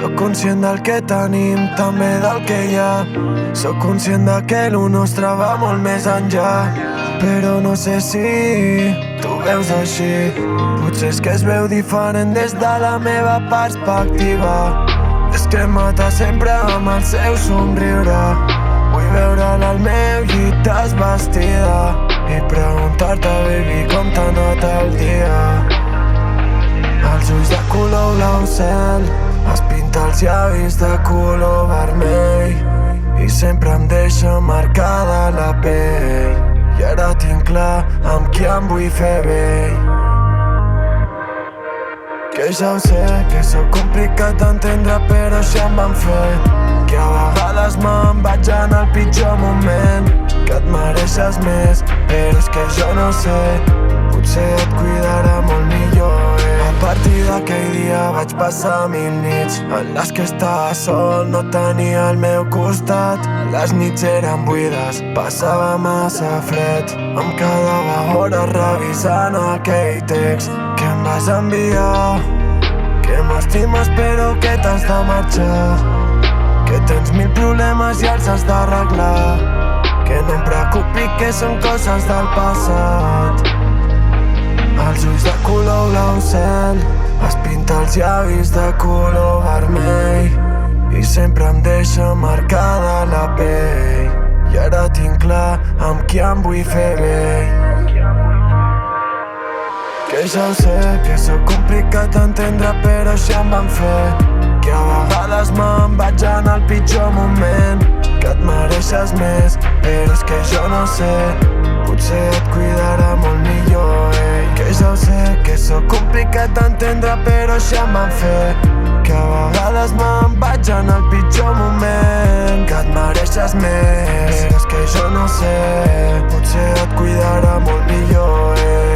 Sóc conscient del que tenim, també del que hi ha. Sóc conscient de que lo nostre va molt més enllà. Però no sé si tu veus així. Potser és que es veu diferent des de la meva perspectiva. És que em mata sempre amb el seu somriure. Vull veure'l al meu llit desvestida i preguntar-te, baby, com t'ha anat el dia. Els ulls de color blau cel, es pinta els llavis de color vermell i sempre em deixa marcada la pell. I ara tinc clar amb qui em vull fer vell. Que ja ho sé, que sóc complicat d'entendre, però això em van fer que a vegades me'n vaig en el pitjor moment. Que et mereixes més, però és que jo no sé, potser et cuidarà molt millor. A partir d'aquell dia vaig passar 1000 nits en les que estava sol, no tenia al meu costat. Les nits eren buides, passava massa fred. Em quedava hores revisant aquell text que em vas enviar. Que m'estimes però que t'has de marxar. Que tens 1000 problemes i els has d'arreglar. Que no em preocupi que són coses del passat. Els ulls de color blau cel, es pinta els llavis de color vermell i sempre em deixa marcada la pell. I ara tinc clar amb qui em vull fer vell. Que ja ho sé, que sóc complicat d'entendre, però això em van fer que a vegades me'n vaig en el pitjor moment. Que et mereixes més, però és que jo no sé, potser et cuidarà molt millor. Que ja ho sé, que sóc complicat d'entendre, però això em van fer que a vegades me'n vaig en el pitjor moment. Que et mereixes més, però és que jo no sé, potser et cuidarà molt millor.